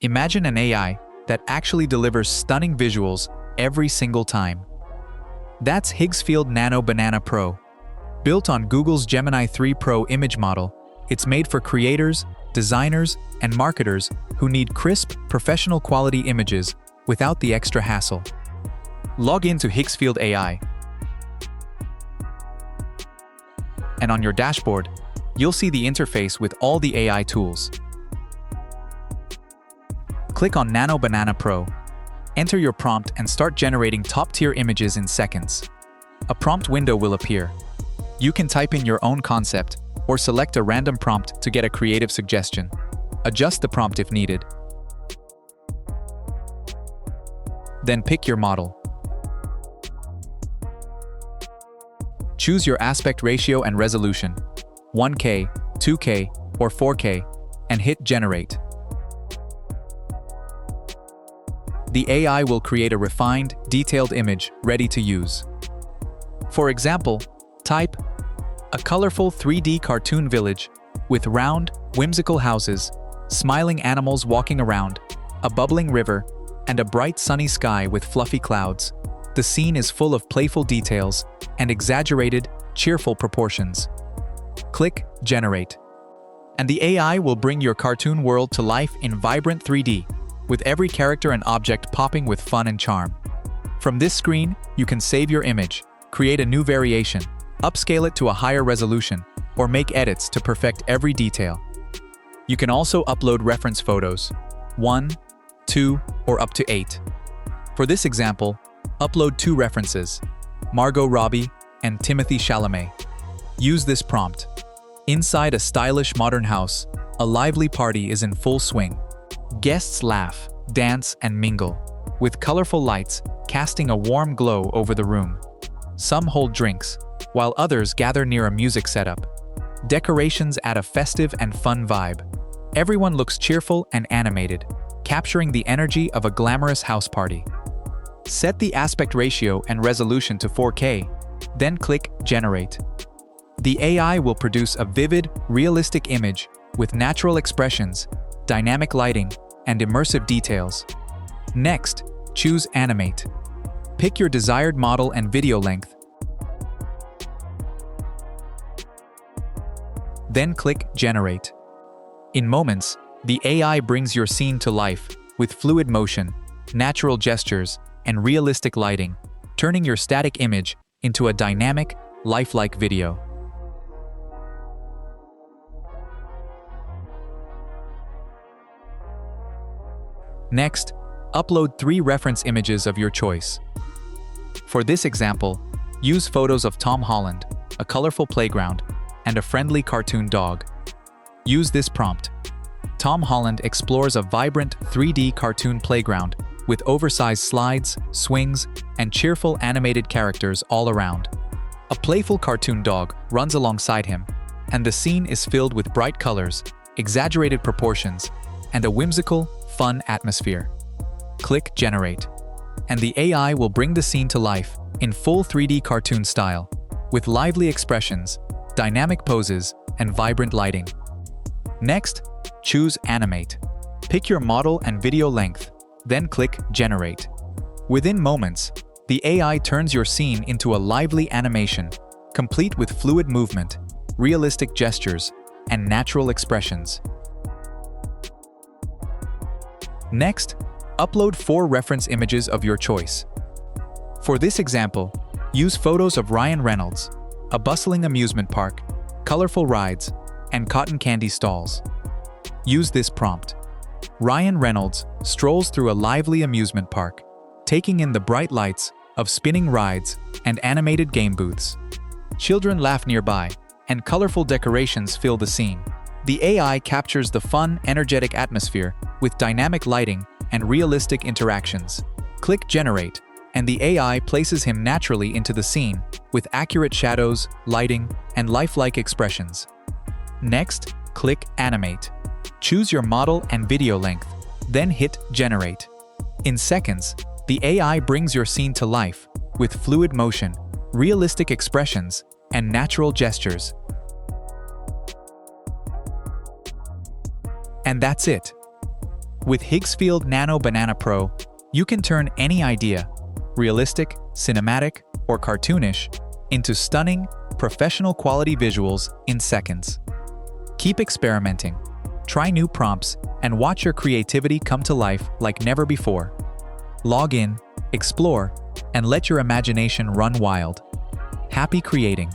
Imagine an AI that actually delivers stunning visuals every single time. That's Higgsfield Nano Banana Pro. Built on Google's Gemini 3 Pro image model, it's made for creators, designers, and marketers who need crisp, professional quality images without the extra hassle. Log into Higgsfield AI, and on your dashboard, you'll see the interface with all the AI tools. Click on Nano Banana Pro, enter your prompt and start generating top-tier images in seconds. A prompt window will appear. You can type in your own concept or select a random prompt to get a creative suggestion. Adjust the prompt if needed. Then pick your model. Choose your aspect ratio and resolution, 1K, 2K, or 4K, and hit Generate. The AI will create a refined, detailed image ready to use. For example, type a colorful 3D cartoon village with round, whimsical houses, smiling animals walking around, a bubbling river, and a bright sunny sky with fluffy clouds. The scene is full of playful details and exaggerated, cheerful proportions. Click Generate, and the AI will bring your cartoon world to life in vibrant 3D, with every character and object popping with fun and charm. From this screen, you can save your image, create a new variation, upscale it to a higher resolution, or make edits to perfect every detail. You can also upload reference photos, 1, 2, or up to 8. For this example, upload 2 references, Margot Robbie and Timothée Chalamet. Use this prompt. Inside a stylish modern house, a lively party is in full swing. Guests laugh, dance, and mingle, with colorful lights casting a warm glow over the room. Some hold drinks, while others gather near a music setup. Decorations add a festive and fun vibe. Everyone looks cheerful and animated, capturing the energy of a glamorous house party. Set the aspect ratio and resolution to 4K, then click Generate. The AI will produce a vivid, realistic image with natural expressions, dynamic lighting, and immersive details. Next, choose Animate. Pick your desired model and video length. Then click Generate. In moments, the AI brings your scene to life with fluid motion, natural gestures, and realistic lighting, turning your static image into a dynamic, lifelike video. Next, upload 3 reference images of your choice. For this example, use photos of Tom Holland, a colorful playground, and a friendly cartoon dog. Use this prompt. Tom Holland explores a vibrant 3D cartoon playground with oversized slides, swings, and cheerful animated characters all around. A playful cartoon dog runs alongside him, and the scene is filled with bright colors, exaggerated proportions, and a whimsical, fun atmosphere. Click Generate, and the AI will bring the scene to life in full 3D cartoon style, with lively expressions, dynamic poses, and vibrant lighting. Next, choose Animate. Pick your model and video length, then click Generate. Within moments, the AI turns your scene into a lively animation, complete with fluid movement, realistic gestures, and natural expressions. Next, upload 4 reference images of your choice. For this example, use photos of Ryan Reynolds, a bustling amusement park, colorful rides, and cotton candy stalls. Use this prompt. Ryan Reynolds strolls through a lively amusement park, taking in the bright lights of spinning rides and animated game booths. Children laugh nearby, and colorful decorations fill the scene. The AI captures the fun, energetic atmosphere with dynamic lighting and realistic interactions. Click Generate, and the AI places him naturally into the scene with accurate shadows, lighting, and lifelike expressions. Next, click Animate. Choose your model and video length, then hit Generate. In seconds, the AI brings your scene to life with fluid motion, realistic expressions, and natural gestures. And that's it. With Higgsfield Nano Banana Pro, you can turn any idea, realistic, cinematic, or cartoonish, into stunning, professional quality visuals in seconds. Keep experimenting, try new prompts, and watch your creativity come to life like never before. Log in, explore, and let your imagination run wild. Happy creating!